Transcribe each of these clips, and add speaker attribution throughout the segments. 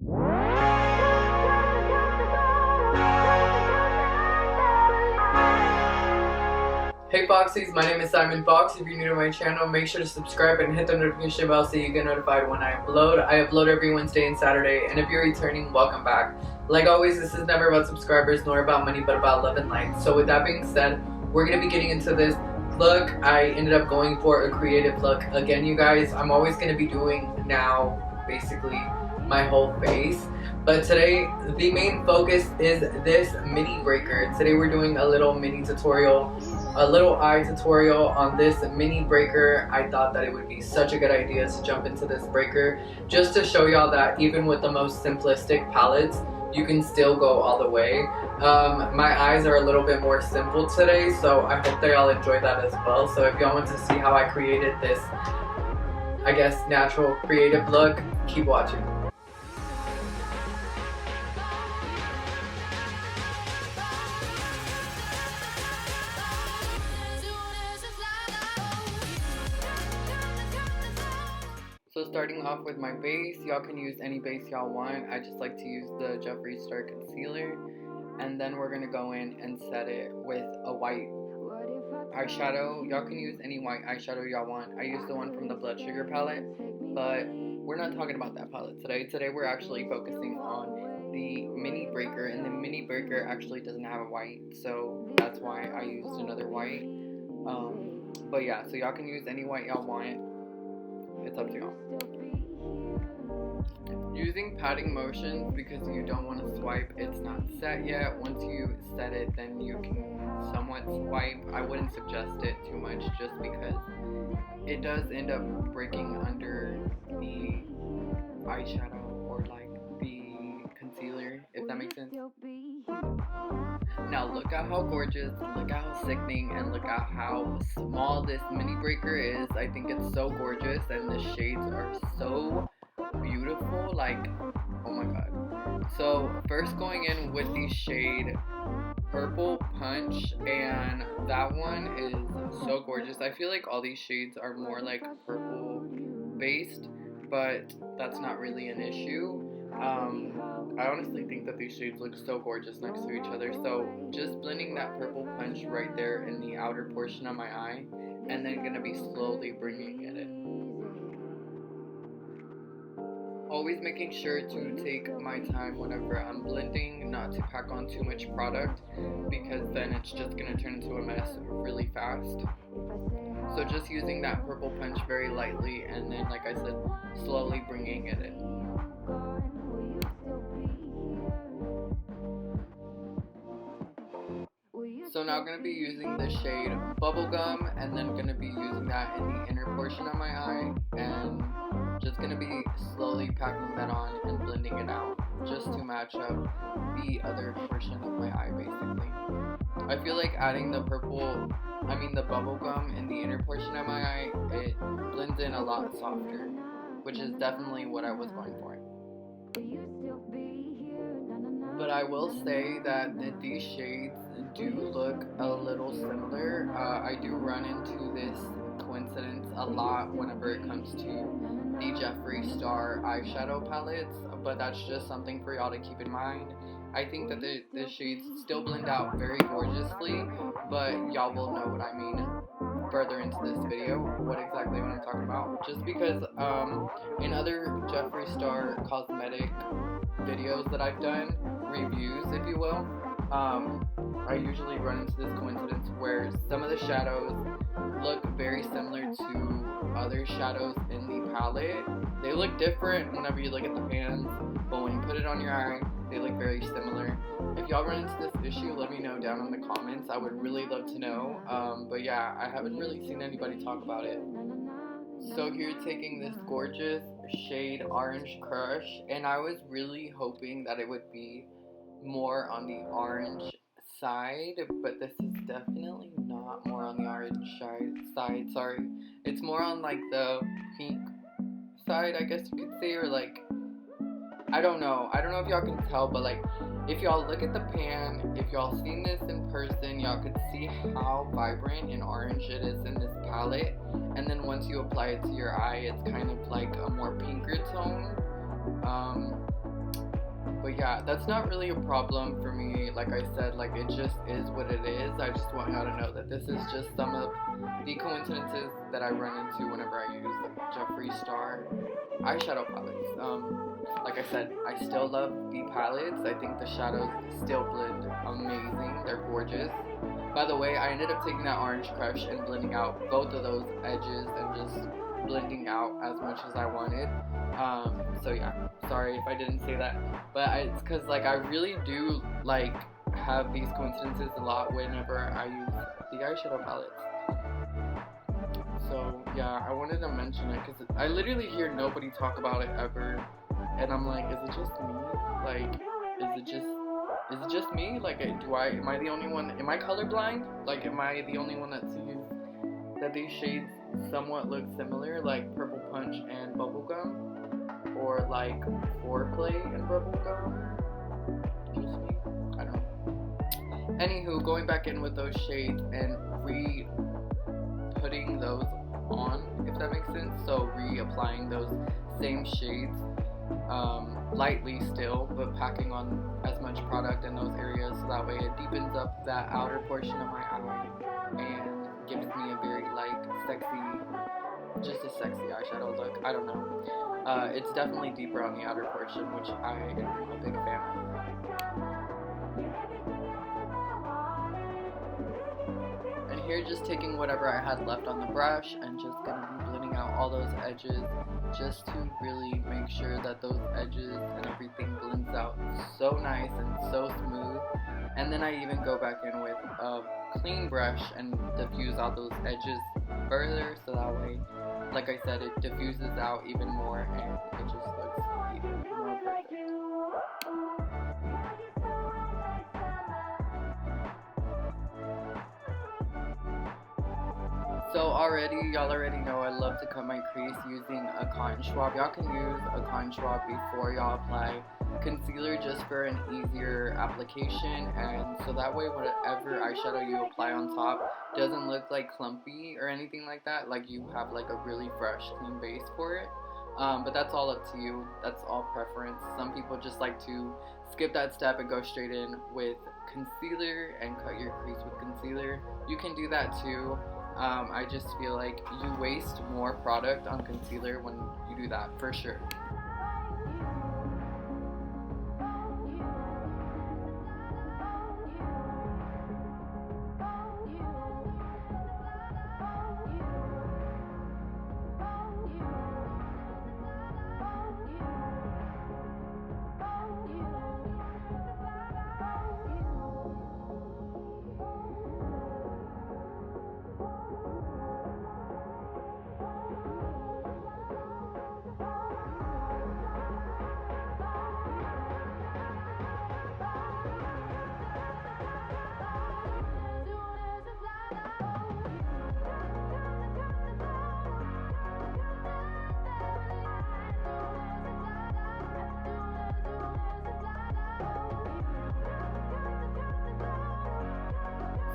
Speaker 1: Hey Foxies, my name is Simon Fox. If you're new to my channel, make sure to subscribe and hit the notification bell so you get notified when I upload. I upload every Wednesday and Saturday, and if you're returning, welcome back. Like always, this is never about subscribers nor about money, but about love and light. So with that being said, we're going to be getting into this look. I ended up going for a creative look. Again, you guys, I'm always going to be doing now basically my whole face. But today, the main focus is this mini breaker. Today we're doing a little mini tutorial, a little eye tutorial on this mini breaker. I thought that it would be such a good idea to jump into this breaker just to show y'all that even with the most simplistic palettes, you can still go all the way. My eyes are a little bit more simple today, so I hope that y'all enjoy that as well. So if y'all want to see how I created this, I guess, natural creative look, keep watching. So starting off with my base, y'all can use any base y'all want. I just like to use the Jeffree Star Concealer. And then we're going to go in and set it with a white eyeshadow. Y'all can use any white eyeshadow y'all want. I use the one from the Blood Sugar palette, but we're not talking about that palette today. Today we're actually focusing on the mini breaker, and the mini breaker actually doesn't have a white, so that's why I used another white. But yeah, so y'all can use any white y'all want. It's up to y'all. Using patting motions because you don't want to swipe, it's not set yet. Once you set it, then you can somewhat swipe. I wouldn't suggest it too much just because it does end up breaking under the eyeshadow or like the concealer, if that makes sense. Now look at how gorgeous, look at how sickening, and look at how small this mini breaker is. I think it's so gorgeous, and the shades are so beautiful, like, oh my god. So first going in with the shade Purple Punch, and that one is so gorgeous. I feel like all these shades are more like purple based, but that's not really an issue. I honestly think that these shades look so gorgeous next to each other. So just blending that Purple Punch right there in the outer portion of my eye, and then gonna be slowly bringing it in. Always making sure to take my time whenever I'm blending, not to pack on too much product, because then it's just gonna turn into a mess really fast. So just using that Purple Punch very lightly, and then, like I said, slowly bringing it in. So now I'm going to be using the shade Bubblegum, and then going to be using that in the inner portion of my eye, and just going to be slowly packing that on and blending it out just to match up the other portion of my eye basically. I feel like adding the bubblegum in the inner portion of my eye, it blends in a lot softer, which is definitely what I was going for. But I will say that these shades do look a little similar. I do run into this coincidence a lot whenever it comes to the Jeffree Star eyeshadow palettes, but that's just something for y'all to keep in mind. I think that the shades still blend out very gorgeously, but y'all will know what I mean further into this video, what exactly I'm talking about. Just because in other Jeffree Star cosmetic videos that I've done, reviews if you will, I usually run into this coincidence where some of the shadows look very similar to other shadows in the palette. They look different whenever you look at the pans, but when you put it on your eye, they look very similar. If y'all run into this issue, let me know down in the comments. I would really love to know. But yeah, I haven't really seen anybody talk about it. So here, taking this gorgeous shade Orange Crush, and I was really hoping that it would be more on the orange side, but this is definitely not more on the orange side, sorry. It's more on like the pink side, I guess you could say, or like, I don't know if y'all can tell, but like, if y'all look at the pan, if y'all seen this in person, y'all could see how vibrant and orange it is in this palette, and then once you apply it to your eye, it's kind of like a more pinker tone. But yeah, that's not really a problem for me. Like I said, like it just is what it is. I just want y'all to know that this is just some of the coincidences that I run into whenever I use Jeffree Star eyeshadow palettes. Like I said, I still love the palettes. I think the shadows still blend amazing. They're gorgeous. By the way, I ended up taking that Orange Crush and blending out both of those edges and just blending out as much as I wanted. So yeah, sorry if I didn't say that, but it's because like I really do like have these coincidences a lot whenever I use the eyeshadow palettes. So yeah, I wanted to mention it because I literally hear nobody talk about it ever, and I'm like, is it just me? Like, is it just me? Like, am I the only one? Am I colorblind? Like, am I the only one that sees that these shades somewhat look similar, like Purple Punch and Bubblegum? Or like Foreplay and Bubblegum? Just me? I don't know. Anywho, going back in with those shades and putting those on, if that makes sense. So reapplying those same shades lightly still, but packing on as much product in those areas so that way it deepens up that outer portion of my eye and gives me a very like just a sexy eyeshadow look. I don't know. It's definitely deeper on the outer portion, which I am a big fan of. And here, just taking whatever I had left on the brush and just gonna be blending out all those edges just to really make sure that those edges and everything blends out so nice and so smooth. And then I even go back in with a clean brush and diffuse out those edges further, so that way, like I said, it diffuses out even more and it just looks even more perfect. So y'all already know I love to cut my crease using a cotton swab. Y'all can use a cotton swab before y'all apply concealer just for an easier application, and so that way whatever eyeshadow you apply on top doesn't look like clumpy or anything like that, like you have like a really fresh clean base for it. But that's all up to you. That's all preference. Some people just like to skip that step and go straight in with concealer and cut your crease with concealer. You can do that too. I just feel like you waste more product on concealer when you do that, for sure.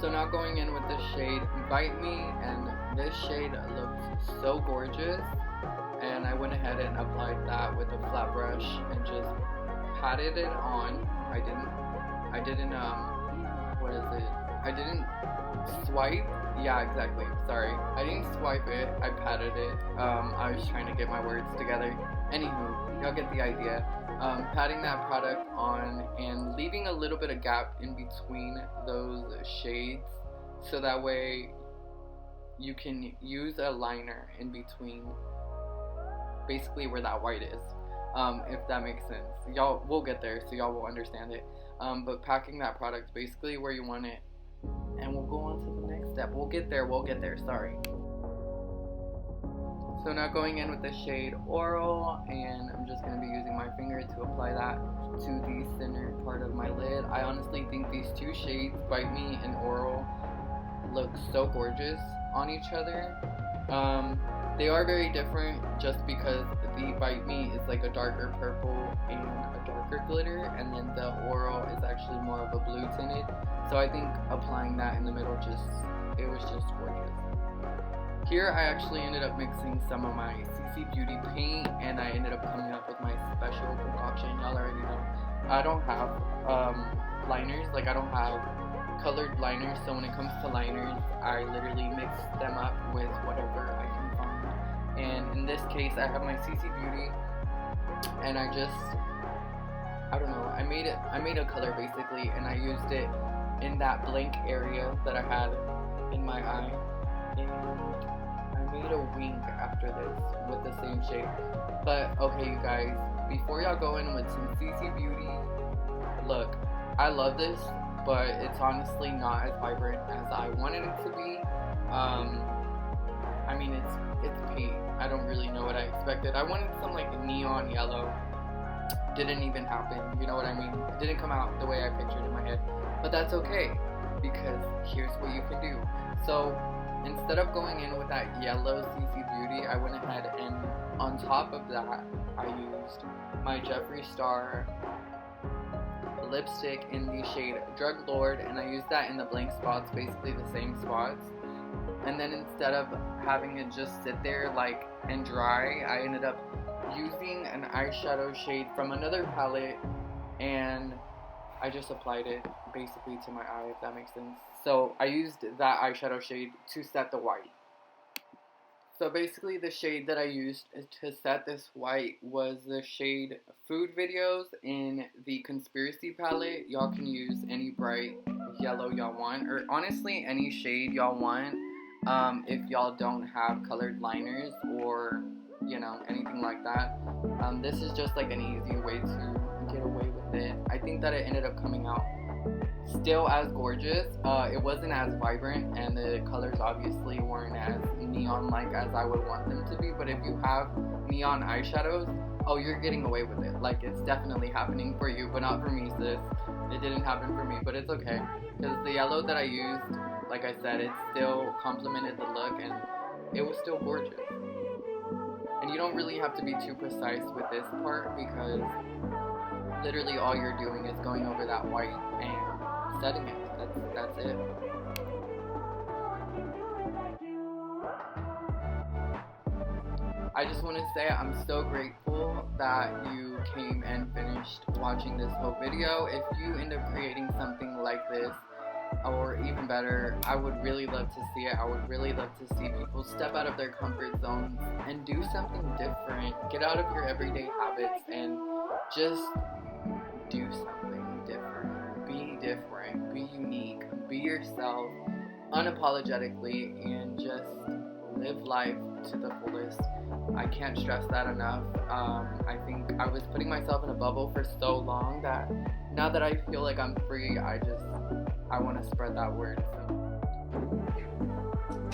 Speaker 1: So now going in with the shade Bite Me, and this shade looks so gorgeous, and I went ahead and applied that with a flat brush and just patted it on. I didn't swipe. Yeah, exactly. Sorry. I didn't swipe it. I patted it. I was trying to get my words together. Anywho, y'all get the idea. Patting that product on and leaving a little bit of gap in between those shades so that way you can use a liner in between basically where that white is, if that makes sense. Y'all, we'll get there so y'all will understand it. But packing that product basically where you want it, and we'll go on to the next step. We'll get there, sorry. So now going in with the shade Oral, and I'm just going to be using my finger to apply that to the center part of my lid. I honestly think these two shades, Bite Me and Oral, look so gorgeous on each other. They are very different just because the Bite Me is like a darker purple and a darker glitter, and then the Oral is actually more of a blue tinted. So I think applying that in the middle it was just gorgeous. Here I actually ended up mixing some of my CC Beauty paint, and I ended up coming up with my special concoction. Y'all already know I don't have liners, like I don't have colored liners, so when it comes to liners, I literally mix them up with whatever I can find. And in this case, I have my CC Beauty, and I don't know, I made a color basically, and I used it in that blank area that I had in my eye, and I made a wing after this with the same shade. But okay, you guys, before y'all go in with some CC Beauty, look, I love this, but it's honestly not as vibrant as I wanted it to be. I mean, it's paint. I don't really know what I expected. I wanted some like neon yellow. Didn't even happen, you know what I mean? It didn't come out the way I pictured in my head, but that's okay, because here's what you can do. So instead of going in with that yellow CC Beauty, I went ahead and on top of that, I used my Jeffree Star lipstick in the shade Drug Lord, and I used that in the blank spots, basically the same spots. And then instead of having it just sit there like and dry, I ended up using an eyeshadow shade from another palette, and I just applied it basically to my eye, if that makes sense. So I used that eyeshadow shade to set the white. So basically the shade that I used to set this white was the shade Food Videos in the Conspiracy palette. Y'all can use any bright yellow y'all want, or honestly any shade y'all want, if y'all don't have colored liners or, you know, anything like that. This is just like an easy way to get away with it. I think that it ended up coming out still as gorgeous. It wasn't as vibrant, and the colors obviously weren't as neon-like as I would want them to be, but if you have neon eyeshadows, oh, you're getting away with it. Like, it's definitely happening for you, but not for me, sis. It didn't happen for me, but it's okay, because the yellow that I used, like I said, it still complemented the look, and it was still gorgeous. And you don't really have to be too precise with this part, because literally all you're doing is going over that white and setting it. That's it. I just want to say I'm so grateful that you came and finished watching this whole video. If you end up creating something like this, or even better, I would really love to see it. I would really love to see people step out of their comfort zones and do something different. Get out of your everyday habits and just do something different. Be different. Be unique. Be yourself unapologetically, and just live life to the fullest. I can't stress that enough. I think I was putting myself in a bubble for so long that now that I feel like I'm free, I want to spread that word.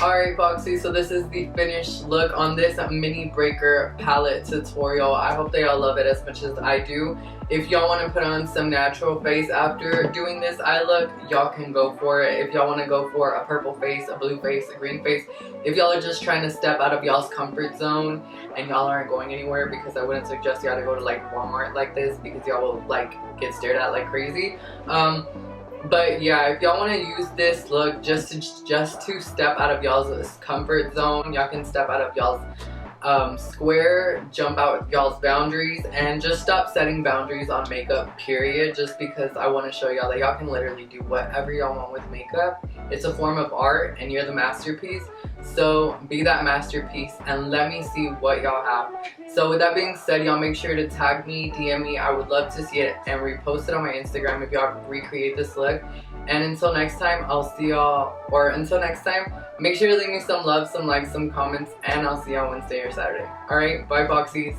Speaker 1: Alright, Foxies, so this is the finished look on this mini breaker palette tutorial. I hope that y'all love it as much as I do. If y'all want to put on some natural face after doing this eye look, y'all can go for it. If y'all want to go for a purple face, a blue face, a green face, if y'all are just trying to step out of y'all's comfort zone and y'all aren't going anywhere, because I wouldn't suggest y'all to go to like Walmart like this, because y'all will like get stared at like crazy. But yeah, if y'all want to use this look just to step out of y'all's comfort zone, y'all can step out of y'all's square, jump out y'all's boundaries, and just stop setting boundaries on makeup, period, just because I want to show y'all that y'all can literally do whatever y'all want with makeup. It's a form of art, and you're the masterpiece. So be that masterpiece and let me see what y'all have. So with that being said, y'all make sure to tag me, DM me. I would love to see it and repost it on my Instagram if y'all recreate this look. And until next time, I'll see y'all, or until next time, make sure to leave me some love, some likes, some comments, and I'll see y'all Wednesday or Saturday. Alright, bye Foxies.